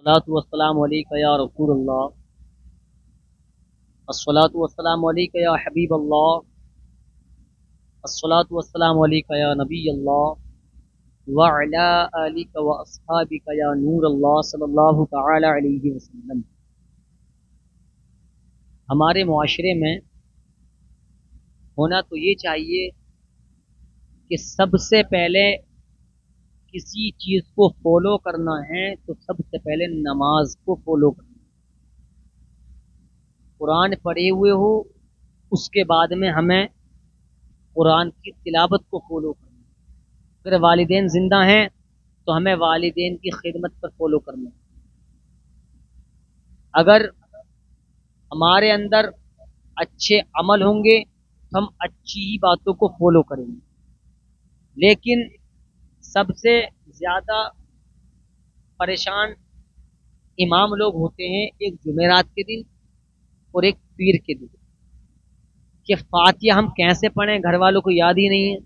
अस्सलातु वस्सलामु अलैका या रसूल अल्लाह। अस्सलातु वस्सलामु अलैका या हबीब अल्लाह। अस्सलातु वस्सलामु अलैका या नबी अल्लाह व अला आलिका व अस्हाबिका या नूर अल्लाह सल्लल्लाहु तआला अलैहि वसल्लम। हमारे मुआशरे में होना तो ये चाहिए कि सबसे पहले किसी चीज़ को फॉलो करना है तो सबसे पहले नमाज को फॉलो करना। कुरान पढ़े हुए हो, उसके बाद में हमें कुरान की तिलावत को फॉलो करना है। अगर वालिदैन जिंदा हैं तो हमें वालिदैन की खिदमत पर फॉलो करना है। अगर हमारे अंदर अच्छे अमल होंगे तो हम अच्छी ही बातों को फॉलो करेंगे। लेकिन सबसे ज्यादा परेशान इमाम लोग होते हैं एक जुमेरात के दिन और एक पीर के दिन, कि फातिहा हम कैसे पढ़ें, घर वालों को याद ही नहीं है,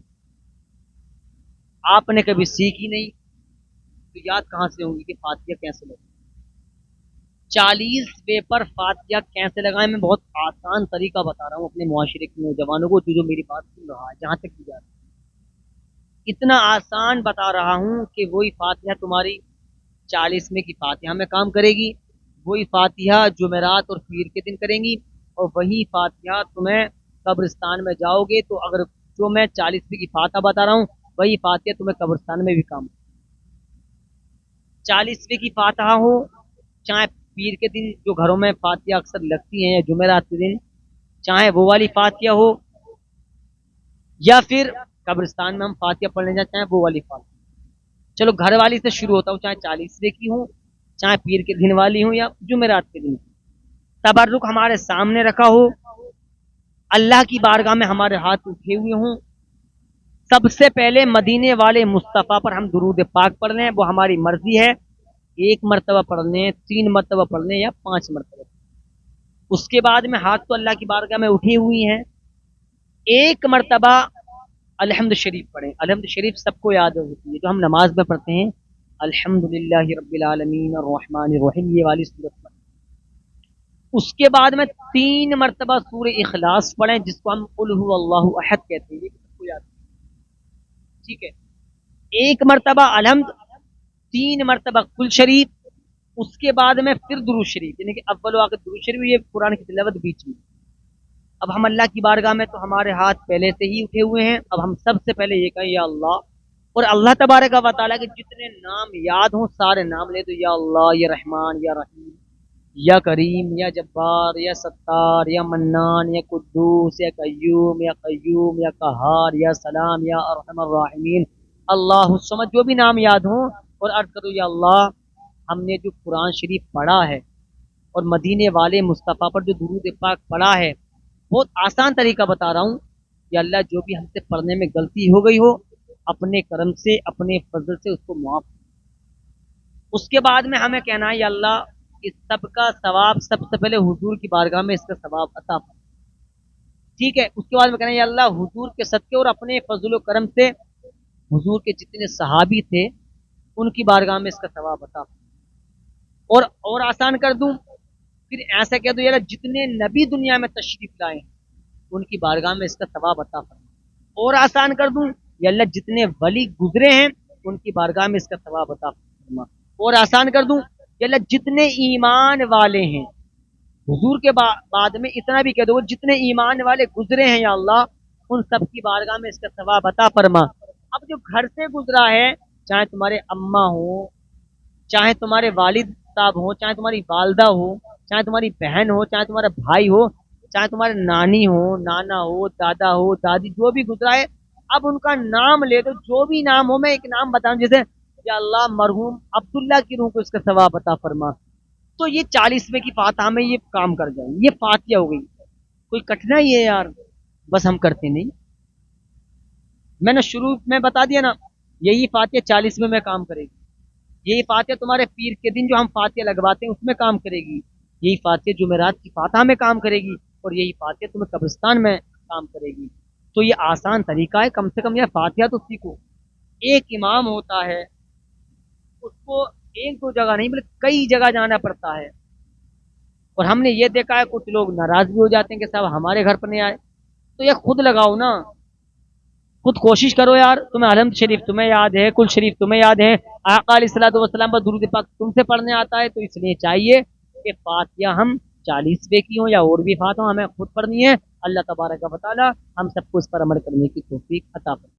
आपने कभी सीखी नहीं तो याद कहां से होंगी कि फातिहा कैसे लगाएं। 40वें पर फातिहा कैसे लगाएं, मैं बहुत आसान तरीका बता रहा हूं अपने मुआशरे के नौजवानों को जो मेरी बात सुन रहा है, जहां तक की जा रही है। इतना आसान बता रहा हूं कि वही फातिहा तुम्हारी 40वें की फातिहा में काम करेगी, वही फातिहा जुमेरात और पीर के दिन करेंगी, और वही फातिहा तुम्हें कब्रिस्तान में जाओगे तो अगर जो मैं 40वें की फातिहा बता रहा हूँ वही फातिहा तुम्हें कब्रिस्तान में भी काम। 40वें की फातिहा हो, चाहे पीर के दिन जो घरों में फातिहा अक्सर लगती हैं या जुमेरात के दिन, चाहे वो वाली फातिहा हो, या फिर कब्रिस्तान में हम फातिहा पढ़ने जाए चाहे वो वाली फातिहा। चलो घर वाली से शुरू होता हूँ, चाहे 40वें की हो, चाहे पीर के दिन वाली हो या जुमेरात के दिन। तबर्रुक हमारे सामने रखा हो, अल्लाह की बारगाह में हमारे हाथ उठे हुए हों। सबसे पहले मदीने वाले मुस्तफ़ा पर हम दुरूद पाक पढ़ लें, वो हमारी मर्जी है, 1 मरतबा पढ़ लें, 3 मरतबा पढ़ लें या 5 मरतबा। उसके बाद में हाथ तो अल्लाह की बारगाह में उठी हुई हैं, 1 मरतबा अलहम्द शरीफ पढ़ें। अलहम्द शरीफ सबको याद होती है, जो हम नमाज में पढ़ते हैं, अल्हम्दुलिल्लाहि रब्बिल आलमीन अर्रहमानिर रहीम, ये वाली सूरत पढ़ें। उसके बाद में 3 मरतबा सूरह इखलास पढ़ें, जिसको हम कुल हुवल्लाहु अहद कहते हैं, ये सबको याद है, ठीक है। 1 मरतबा अलहम्द, 3 मरतबा कुल शरीफ, उसके बाद में फिर दुरूद शरीफ, यानी कि अव्वल आखिर दुरूद शरीफ, ये कुरान की तिलावत बीच में। अब हम अल्लाह की बारगाह में तो हमारे हाथ पहले से ही उठे हुए हैं, अब हम सबसे पहले ये कहें या अल्लाह, और अल्लाह तबारक व तआला के जितने नाम याद हों सारे नाम ले दो, या अल्लाह, या रहमान, या रहीम, या करीम, या जब्बार, या सत्तार, या मन्नान, या कुद्दूस, या कय्यूम, या कय्यूम, या कहार, या सलाम, या अरहमर राहिमीन, अल्लाहु समद, जो भी नाम याद हो। और अर्ज करो या अल्लाह, हमने जो कुरान शरीफ पढ़ा है और मदीने वाले मुस्तफ़ा पर जो दुरूद पाक पढ़ा है, बहुत आसान तरीका बता रहा हूँ, या अल्लाह जो भी हमसे पढ़ने में गलती हो गई हो, अपने करम से अपने फजल से उसको माफ। उसके बाद में हमें कहना है या अल्लाह, इस सब का सवाब सबसे पहले हुजूर की बारगाह में इसका सवाब अता फरमा, ठीक है। उसके बाद में कहना है या अल्लाह, हुजूर के सदके और अपने फजल करम से हुजूर के जितने सहाबी थे उनकी बारगाह में इसका सवाब अता फरमा। और आसान कर दूं, फिर ऐसा कह दो यार, जितने नबी दुनिया में तशरीफ लाए उनकी बारगाह में इसका सवाब अता फरमा। और आसान कर दूं, या अल्लाह जितने वली गुजरे हैं उनकी बारगाह में इसका सवाब अता फरमा। और आसान कर दूं, या अल्लाह जितने ईमान वाले हैं, हुजूर के बाद में इतना भी कह दो, जितने ईमान वाले गुजरे हैं या अल्लाह, उन सब की बारगाह में इसका सवाब अता फरमा। अब जो घर से गुजरा है, चाहे तुम्हारे अम्मा हो, चाहे तुम्हारे वालिद साहब हो, चाहे तुम्हारी वालदा हो, चाहे तुम्हारी बहन हो, चाहे तुम्हारा भाई हो, चाहे तुम्हारे नानी हो, नाना हो, दादा हो, दादी, जो भी गुजरा है, अब उनका नाम ले दो, जो भी नाम हो। मैं एक नाम बताऊं, जैसे या अल्लाह मरहूम अब्दुल्ला की रूह को इसका सवाब अता फरमा, तो ये 40वें की फातिहा में ये काम कर जाए, ये फातिहा हो गई। कोई कठिनाई है यार, बस हम करते नहीं। मैंने शुरू में बता दिया ना, यही फातिहा 40वें में काम करेगी, यही फातिहा तुम्हारे पीर के दिन जो हम फातिहा लगवाते हैं उसमें काम करेगी, यही फातिहा जुमेरात की फातिहा में काम करेगी, और यही फातिहा तुम्हें कब्रिस्तान में काम करेगी। तो ये आसान तरीका है, कम से कम यह फातिहा तो सीखो। एक इमाम होता है, उसको ایک دو جگہ نہیں بلکہ کئی جگہ جانا پڑتا ہے. اور ہم نے یہ دیکھا ہے کچھ لوگ ناراض بھی ہو جاتے ہیں کہ صاحب ہمارے گھر پر نہیں آئے. تو یہ خود لگاؤ نا, خود کوشش کرو یار. تمہیں الحمد شریف تمہیں یاد ہے, کل شریف تمہیں یاد ہے, آقا علیہ الصلوۃ والسلام پر درود پاک تم سے پڑھنے آتا ہے, تو اس لیے چاہیے کہ فاتحہ ہم 40 کی ہوں یا اور بھی فاتحہ ہمیں خود پڑھنی ہے. اللہ تبارک و تعالی ہم سب کو اس پر عمل کرنے کی توفیق عطا فرمائے.